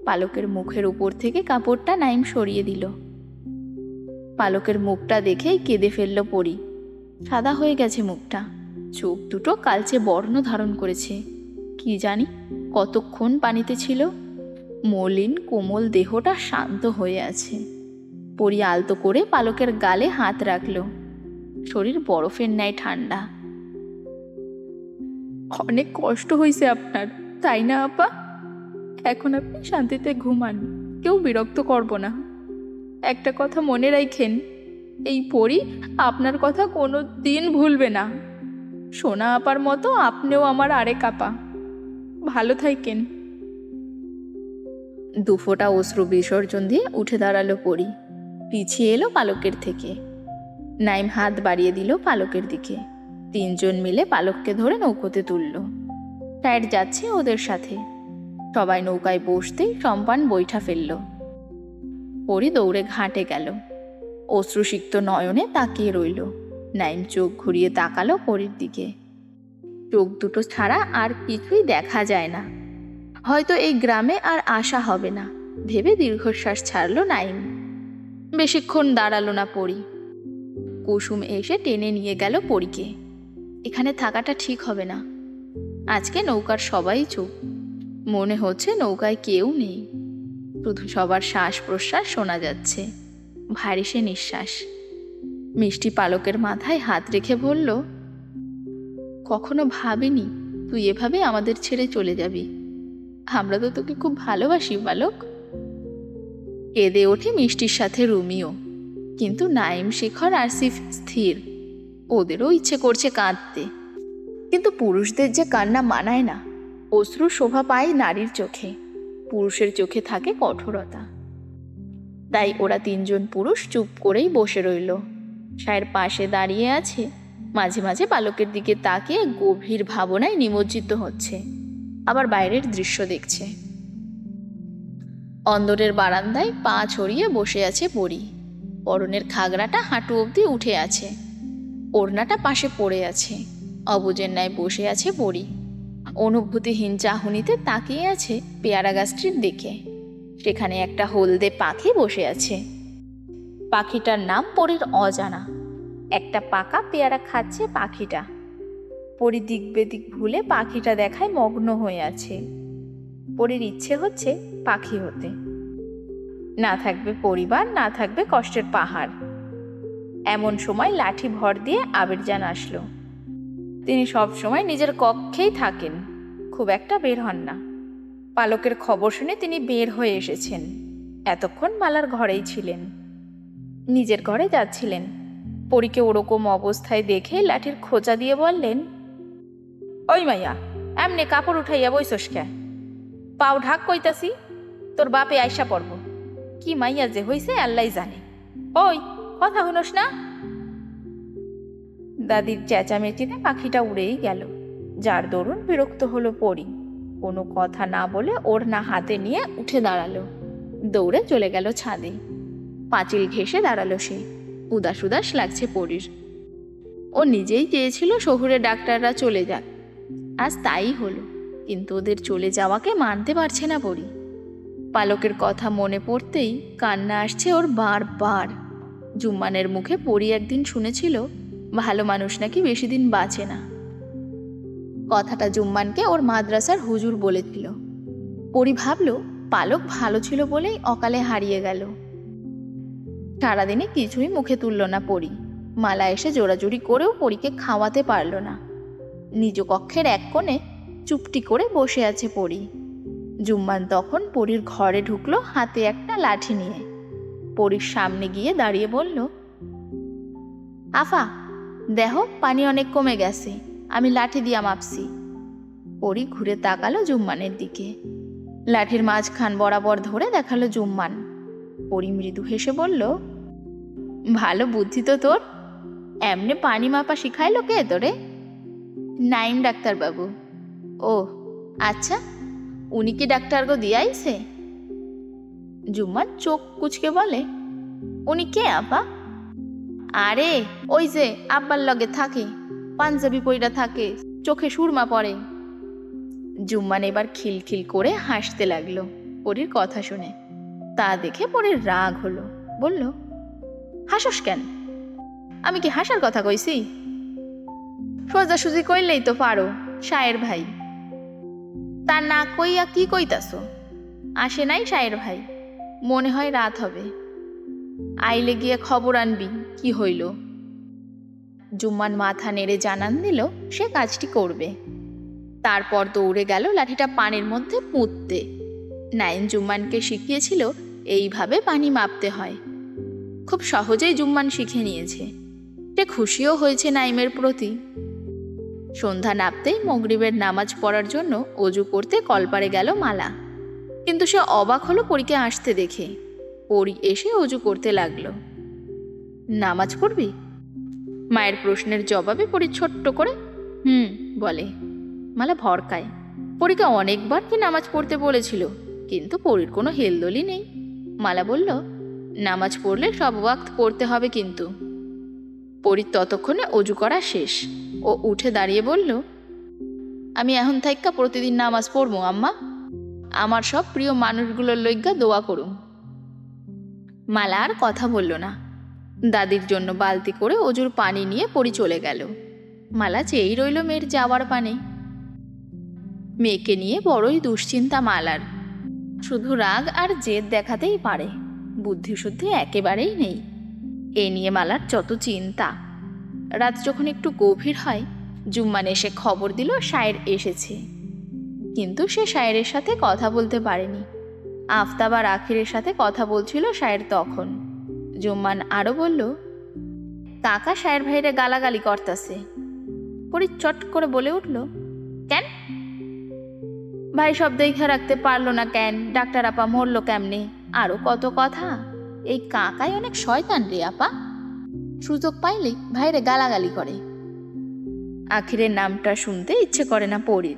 পালকের মুখের উপর থেকে কাপড়টা নাইম সরিয়ে দিল। পালকের মুখটা দেখেই কেঁদে ফেলল পরী। সাদা হয়ে গেছে মুখটা, চোখ দুটো কালচে বর্ণ ধারণ করেছে। কি জানি কতক্ষণ পানিতে ছিল। মলিন কোমল দেহটা শান্ত হয়ে আছে। পরী আলতো করে পালকের গালে হাত রাখল। শরীর বরফের ন্যায় ঠান্ডা। অনেক কষ্ট হয়েছে আপনার, তাই না আপা? এখন আপনি শান্তিতে ঘুমান, কেউ বিরক্ত করব না। একটা কথা মনে রাখেন, এই পরী আপনার কথা কোনো দিন ভুলবে না। সোনা আপার মতো আপনিও আমার আরেক আপা। ভালো থাকেন। দুফোঁটা অশ্রু বিসর্জন দিয়ে উঠে দাঁড়ালো পরী। পিছিয়ে এলো পালকের থেকে। নাইম হাত বাড়িয়ে দিল পালকের দিকে। তিনজন মিলে পালককে ধরে নৌকোতে তুলল। টায়ার যাচ্ছে ওদের সাথে। সবাই নৌকায় বসতেই সম্পান বৈঠা ফেলল। পরী দৌড়ে ঘাটে গেল। অশ্রুসিক্ত নয়নে তাকিয়ে রইল। নাইম চোখ ঘুরিয়ে তাকালো পরীর দিকে। চোখ দুটো ছাড়া আর কিছুই দেখা যায় না। হয়তো এই গ্রামে আর আসা হবে না ভেবে দীর্ঘশ্বাস ছাড়ল নাইম। বেশিক্ষণ দাঁড়ালো না পরী। কুসুম এসে টেনে নিয়ে গেল পরীকে। এখানে থাকাটা ঠিক হবে না। আজকে নৌকার সবাই চুপ। মনে হচ্ছে নৌকায় কেউ নেই, শুধু সবার শ্বাস প্রশ্বাস শোনা যাচ্ছে, ভারী সে নিঃশ্বাস। মিষ্টি পালকের মাথায় হাত রেখে বলল, কখনো ভাবিনি তুই এভাবে আমাদের ছেড়ে চলে যাবি। আমরা তো তোকে খুব ভালোবাসি বালক। কেঁদে ওঠে মিষ্টির সাথে রুমিও। কিন্তু নাইম, শেখর, আসিফ স্থির। ওদেরও ইচ্ছে করছে কাঁদতে, কিন্তু পুরুষদের যে কান্না মানায় না। অশ্রু শোভা পায় নারীর চোখে, পুরুষের চোখে থাকে কঠোরতা। তাই ওরা তিনজন পুরুষ চুপ করেই বসে রইল। সায়ের পাশে দাঁড়িয়ে আছে, মাঝে মাঝে পালকের দিকে তাকিয়ে গভীর ভাবনায় নিমজ্জিত হচ্ছে, আবার বাইরের দৃশ্য দেখছে। অন্দরের বারান্দায় পা ছড়িয়ে বসে আছে পরী। পরনের খাগড়াটা হাঁটু অবধি উঠে আছে, ওড়নাটা পাশে পড়ে আছে। অবুজের ন্যায় বসে আছে পরী। অনুভূতিহীন চাহনিতে তাকিয়ে আছে পেয়ারা গাছটির দিকে। সেখানে একটা হলদে পাখি বসে আছে। পাখিটার নাম পরীর অজানা। একটা পাকা পেয়ারা খাচ্ছে পাখিটা। পরী দিক বেদিক ভুলে পাখিটা দেখায় মগ্ন হয়ে আছে। পরীর ইচ্ছে হচ্ছে পাখি হতে। না থাকবে পরিবার, না থাকবে কষ্টের পাহাড়। এমন সময় লাঠি ভর দিয়ে আবিরজান আসলো। তিনি সব সময় নিজের কক্ষেই থাকেন, খুব একটা বের হন না। পালকের খবর শুনে তিনি বের হয়ে এসেছেন। এতক্ষণ মালার ঘরেই ছিলেন, নিজের ঘরে যাচ্ছিলেন। পরীকে ওরকম অবস্থায় দেখে লাঠির খোঁচা দিয়ে বললেন, ওই মাইয়া, এমনি কাপড় উঠাইয়া বইসস কে? পাও ঢাক কইতাছি, তোর বাপে আইসা পড়ব। কি মাইয়া যে হইছে আল্লাহ জানে। ওই কথা হইনস না? দাদির চেঁচামেচিতে পাখিটা উড়েই গেল, যার দরুন বিরক্ত হলো পরী। কোনো কথা না বলে ওড়না হাতে নিয়ে উঠে দাঁড়ালো, দৌড়ে চলে গেল ছাদে। পাঁচিল ঘেঁষে দাঁড়ালো সে। উদাস উদাস লাগছে পরীর। ও নিজেই চেয়েছিল শহুরে ডাক্তাররা চলে যাক, আজ তাই হলো। কিন্তু ওদের চলে যাওয়াকে মানতে পারছে না পরী। পালকের কথা মনে পড়তেই কান্না আসছে ওর বারবার। জুম্মানের মুখে পরী একদিন শুনেছিল ভালো মানুষ নাকি বেশি দিন বাঁচে না। কথাটা জুম্মানকে ওর মাদ্রাসার হুজুর বলেছিল। পরী ভাবল পালক ভালো ছিল বলেই অকালে হারিয়ে গেল। সারাদিনে কিছুই মুখে তুলল না পরী। মালা এসে জোরাজুরি করেও পরীকে খাওয়াতে পারল না। নিজ কক্ষের এক কোণে চুপটি করে বসে আছে পরী। জুম্মান তখন পরীর ঘরে ঢুকলো হাতে একটা লাঠি নিয়ে। পরীর সামনে গিয়ে দাঁড়িয়ে বলল, আফা দেহ পানি অনেক কমে গেছে, আমি লাঠি দিয়া মাপছি। পরী ঘুরে তাকালো জুম্মানের দিকে। লাঠির মাঝখান বরাবর ধরে দেখালো জুম্মান। পরী মৃদু হেসে বলল, ভালো বুদ্ধি তো তোর। এমনি পানি মাপা শিখাইলো কে তোরে? নাইম ডাক্তার বাবু। ও আচ্ছা, উনি কি ডাক্তার গো দিয়াইছে? জুম্মান চোখ কুচকে বলে, উনি কে আপা? আরে ওই যে আব্বার লগে থাকে, পাঞ্জাবি পইরা থাকে, চোখে সুরমা পড়ে। জুম্মান এবার খিলখিল করে হাসতে লাগলো পরীর কথা শুনে। তা দেখে পরীর রাগ হলো, বলল, হাসস কেন? আমি কি হাসার কথা কইছি? সোজাসুজি কইলেই তো পারো, শায়ের ভাই। তা না কইয়া কি কইতাছো? আসে নাই শায়ের ভাই, মনে হয় রাত হবে। আইলে গিয়ে খবর আনবি কি হইল। জুম্মান মাথা নেড়ে জানান দিল সে কাজটি করবে। তারপর দৌড়ে গেল লাঠিটা পানির মধ্যে পুঁততে। নাইম জুম্মানকে শিখিয়েছিল এইভাবে পানি মাপতে হয়। খুব সহজেই জুম্মান শিখে নিয়েছে। সে খুশিও হয়েছে নাইমের প্রতি। সন্ধ্যা নামতেই মাগরিবের নামাজ পড়ার জন্য অজু করতে কলপারে গেল মালা। কিন্তু সে অবাক হলো পরীকে আসতে দেখে। পরী এসে অজু করতে লাগলো। নামাজ পড়বি? মায়ের প্রশ্নের জবাবে পরী ছোট্ট করে বলে। মালা ভরকায়। পরীকে অনেকবার কি নামাজ পড়তে বলেছিল, কিন্তু পরীর কোনো হেলদোলই নেই। মালা বলল, নামাজ পড়লে সব ওয়াক্ত পড়তে হবে কিন্তু। পরীর ততক্ষণে অজু করা শেষ। ও উঠে দাঁড়িয়ে বলল, আমি এখন থাইক্কা প্রতিদিন নামাজ পড়বো আম্মা। আমার সব প্রিয় মানুষগুলোর লইগ্গা দোয়া করুম। মালা আর কথা বলল না। দাদির জন্য বালতি করে অজুর পানি নিয়ে পরী চলে গেল। মালা চেয়েই রইল মেয়ের যাওয়ার পানে। মেয়েকে নিয়ে বড়ই দুশ্চিন্তা মালার। শুধু রাগ আর জেদ দেখাতেই পারে, বুদ্ধিশুদ্ধি একেবারেই নেই। এ নিয়ে মালার যত চিন্তা। রাত যখন একটু গভীর হয়, জুম্মান এসে খবর দিল শায়ের এসেছে। কিন্তু সে শায়েরের সাথে কথা বলতে পারেনি। আফতাব আর আখিরের সাথে কথা বলছিল শায়ের তখন। জুম্মান আরো বলল, কাকা শায়ের ভাইরে গালাগালি করতাছে। পরী চট করে বলে উঠল, কেন? ভাই সব দেখে রাখতে পারলো না কেন? ডাক্তার আপা মরলো কেমনে? আরো কত কথা। এই কাকাই অনেক শয়তান রে আপা, সুযোগ পাইলেই ভাইরে গালাগালি করে। আখিরের নামটা শুনতে ইচ্ছে করে না পরীর,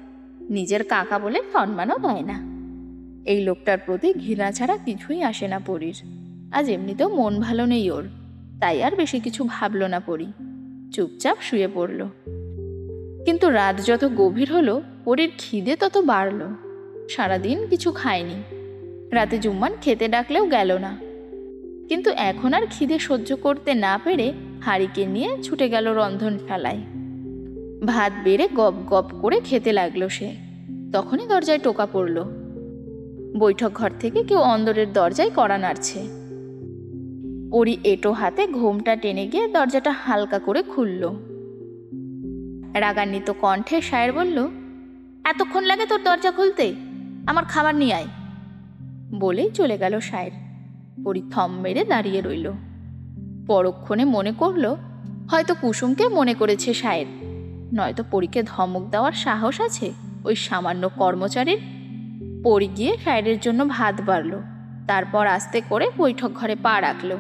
নিজের কাকা বলে সম্মানও দেয় না। এই লোকটার প্রতি ঘৃণা ছাড়া কিছুই আসে না পরীর। আজ এমনিতেও মন ভালো নেই ওর, তাই আর বেশি কিছু ভাবল না পরী, চুপচাপ শুয়ে পড়ল। কিন্তু রাত যত গভীর হলো পরীর খিদে তত বাড়ল। সারাদিন কিছু খায়নি, রাতে জুম্মান খেতে ডাকলেও গেল না। কিন্তু এখন আর খিদে সহ্য করতে না পেরে হাঁড়িকে নিয়ে ছুটে গেল রন্ধনশালায়। ভাত বেড়ে গপ গপ করে খেতে লাগলো সে। তখনই দরজায় টোকা পড়ল। বৈঠক ঘর থেকে কেউ অন্দরের দরজায় কড়া নাড়ছে। পরী এঁটো হাতে ঘোমটা টেনে গিয়ে দরজাটা হালকা করে খুলল। রাগান্বিত কণ্ঠে শায়ের বলল, এতক্ষণ লাগে তোর দরজা খুলতে? আমার খাবার নিয়ে আয়। বলেই চলে গেল শায়ের। পরী থম মেরে দাঁড়িয়ে রইল। পরক্ষণে মনে করল হয়তো কুসুমকে মনে করেছে শায়ের, নয়তো পরীকে ধমক দেওয়ার সাহস আছে ওই সামান্য কর্মচারীর। পরী গিয়ে শায়েরের জন্য ভাত বাড়ল, তারপর আস্তে করে বৈঠক ঘরে পা রাখল।